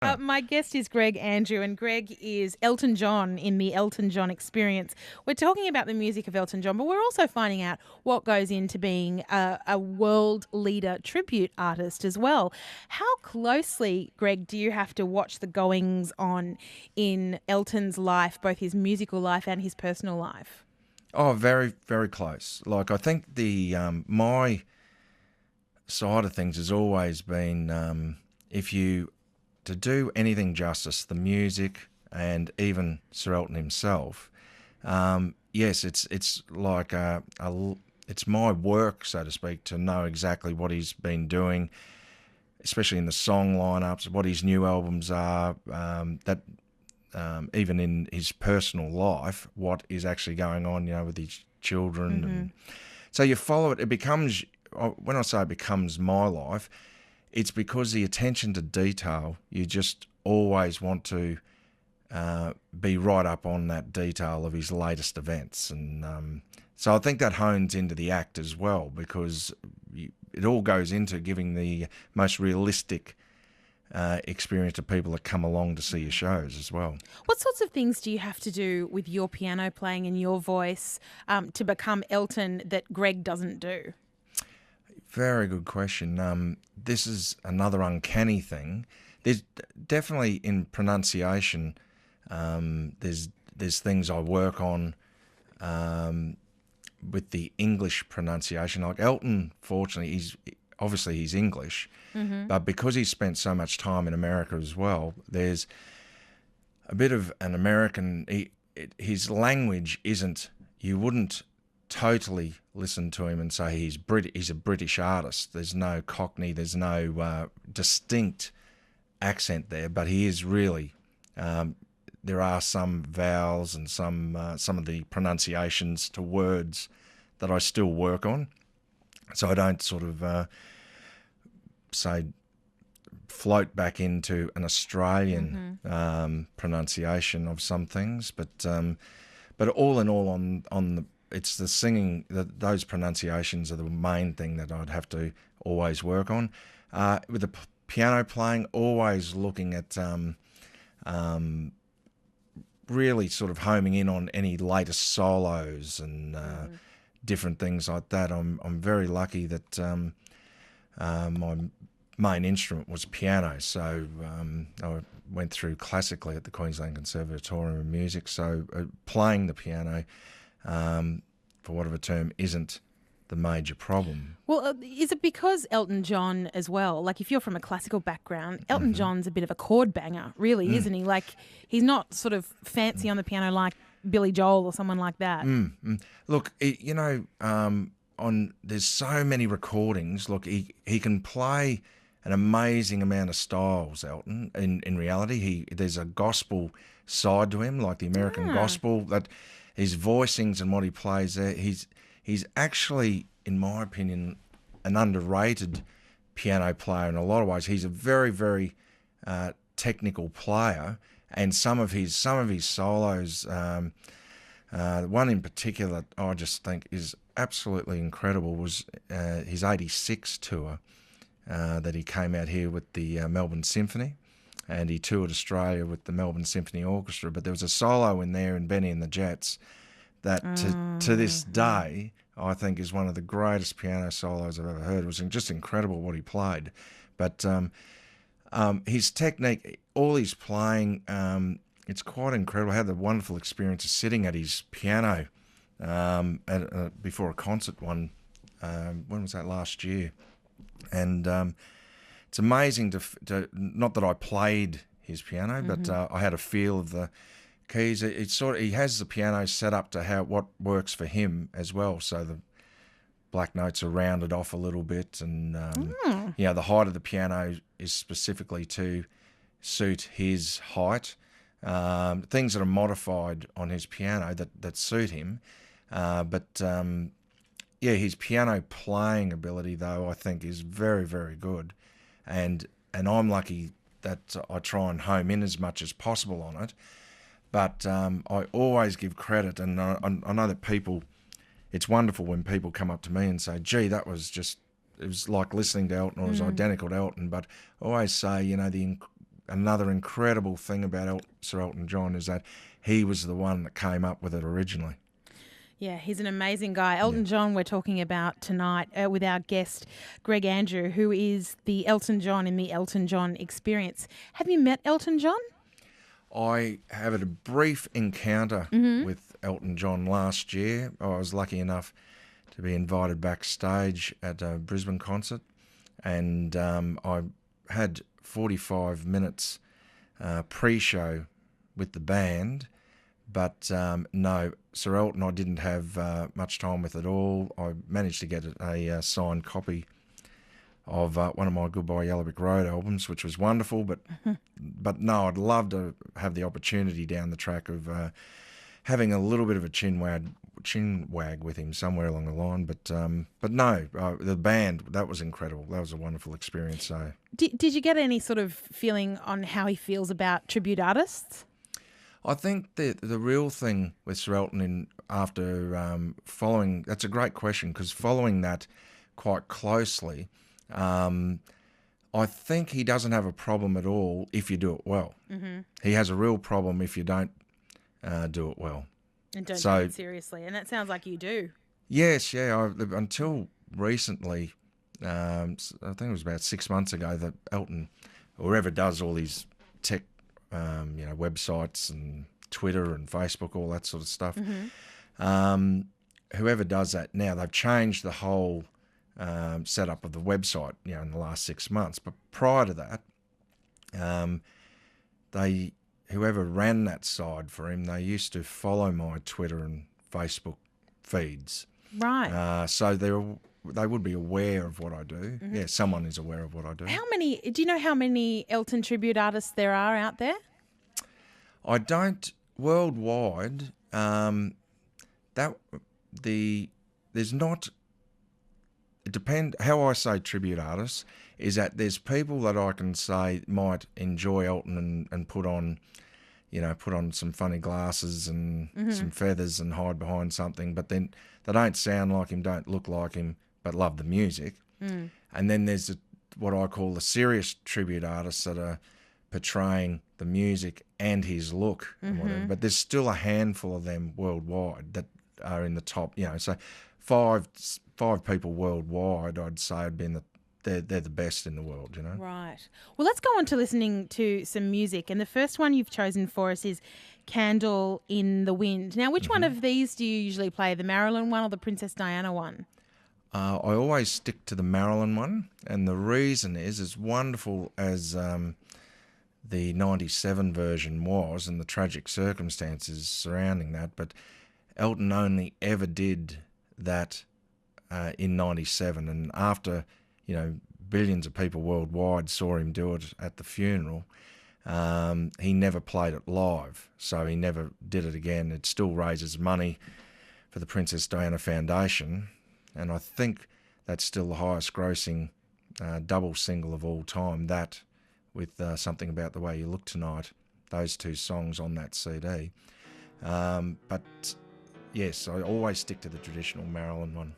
My guest is Greg Andrew, and Greg is Elton John in the Elton John Experience. We're talking about the music of Elton John, but we're also finding out what goes into being a world leader tribute artist as well. How closely, Greg, do you have to watch the goings on in Elton's life, both his musical life and his personal life? Oh, very, very close. Like, I think my side of things has always been if you to do anything justice, the music and even Sir Elton himself. Yes, it's like it's my work, so to speak, to know exactly what he's been doing, especially in the song lineups, what his new albums are. Even in his personal life, what is actually going on, with his children, and so you follow it. It becomes, when I say it becomes my life, it's because the attention to detail, you just always want to be right up on that detail of his latest events. And so I think that hones into the act as well, because it all goes into giving the most realistic experience to people that come along to see your shows as well. What sorts of things do you have to do with your piano playing and your voice to become Elton that Greg doesn't do? Very good question. This is another uncanny thing. There's definitely in pronunciation. There's things I work on with the English pronunciation. Like Elton, fortunately, he's English, but because he's spent so much time in America as well, there's a bit of an American. His language isn't. You wouldn't totally listen to him and say he's a British artist. There's no Cockney, there's no distinct accent there, but he is really. There are some vowels and some of the pronunciations to words that I still work on, so I don't sort of say float back into an Australian pronunciation of some things, but all in all, on the it's the singing, those pronunciations are the main thing that I'd have to always work on. With the piano playing, always looking at really sort of homing in on any latest solos and different things like that. I'm very lucky that my main instrument was piano, so I went through classically at the Queensland Conservatorium of Music, so playing the piano, for whatever term, isn't the major problem. Well, is it because Elton John as well? Like, if you're from a classical background, Elton John's a bit of a chord banger, really, isn't he? Like, he's not sort of fancy on the piano like Billy Joel or someone like that. Look, there's so many recordings. Look, he can play an amazing amount of styles, Elton. In reality, there's a gospel side to him, like the American gospel, that his voicings and what he plays there. He's actually, in my opinion, an underrated piano player in a lot of ways. He's a very, very technical player, and some of his solos, one in particular that I just think is absolutely incredible was his '86 tour that he came out here with the Melbourne Symphony, and he toured Australia with the Melbourne Symphony Orchestra. But there was a solo in there in Benny and the Jets that to this day I think is one of the greatest piano solos I've ever heard. It was just incredible what he played. But his technique, all his playing, it's quite incredible. I had the wonderful experience of sitting at his piano before a concert when was that, last year? And it's amazing to not that I played his piano, but I had a feel of the keys. He has the piano set up to what works for him as well. So the black notes are rounded off a little bit, and the height of the piano is specifically to suit his height. Things that are modified on his piano that suit him, his piano playing ability, though, I think is very, very good, and I'm lucky that I try and home in as much as possible on it. But I always give credit, and I know that people, it's wonderful when people come up to me and say, gee, it was like listening to Elton, or it was identical to Elton. But I always say, the another incredible thing about Sir Elton John is that he was the one that came up with it originally. Yeah, he's an amazing guy. Yeah. Elton John we're talking about tonight with our guest, Greg Andrew, who is the Elton John in the Elton John Experience. Have you met Elton John? I had a brief encounter with Elton John last year. I was lucky enough to be invited backstage at a Brisbane concert, and I had 45 minutes pre-show with the band, but no, Sir Elton I didn't have much time with at all. I managed to get a signed copy of one of my Goodbye Yellow Brick Road albums, which was wonderful, but no, I'd love to have the opportunity down the track of having a little bit of a chin wag with him somewhere along the line, but no, the band, that was incredible. That was a wonderful experience. So, did you get any sort of feeling on how he feels about tribute artists? I think the real thing with Sir Elton after following, that's a great question, because following that quite closely, I think he doesn't have a problem at all if you do it well. Mm-hmm. He has a real problem if you don't do it well. And don't take it seriously. And that sounds like you do. Yes, yeah. Until recently, I think it was about 6 months ago, that Elton, or whoever does all these tech, websites and Twitter and Facebook, all that sort of stuff, whoever does that now, they've changed the whole setup of the website, in the last 6 months. But prior to that, whoever ran that side for him, they used to follow my Twitter and Facebook feeds. Right. So they would be aware of what I do. Mm-hmm. Yeah, someone is aware of what I do. Do you know how many Elton tribute artists there are out there? I don't. Worldwide, there's not. It depends. How I say tribute artists is that there's people that I can say might enjoy Elton and put on some funny glasses and some feathers and hide behind something, but then they don't sound like him, don't look like him, but love the music. Mm. And then there's what I call the serious tribute artists that are portraying the music and his look and whatever. But there's still a handful of them worldwide that are in the top. So five people worldwide, I'd say, have been they're the best in the world. Right. Well, let's go on to listening to some music, and the first one you've chosen for us is "Candle in the Wind." Now, which one of these do you usually play, the Marilyn one or the Princess Diana one? I always stick to the Marilyn one, and the reason is, as wonderful as the 97 version was and the tragic circumstances surrounding that, but Elton only ever did that in 97, and after billions of people worldwide saw him do it at the funeral, he never played it live, so he never did it again. It still raises money for the Princess Diana Foundation, and I think that's still the highest grossing double single of all time, that with Something About the Way You Look Tonight, those two songs on that CD. But yes, I always stick to the traditional Marilyn one.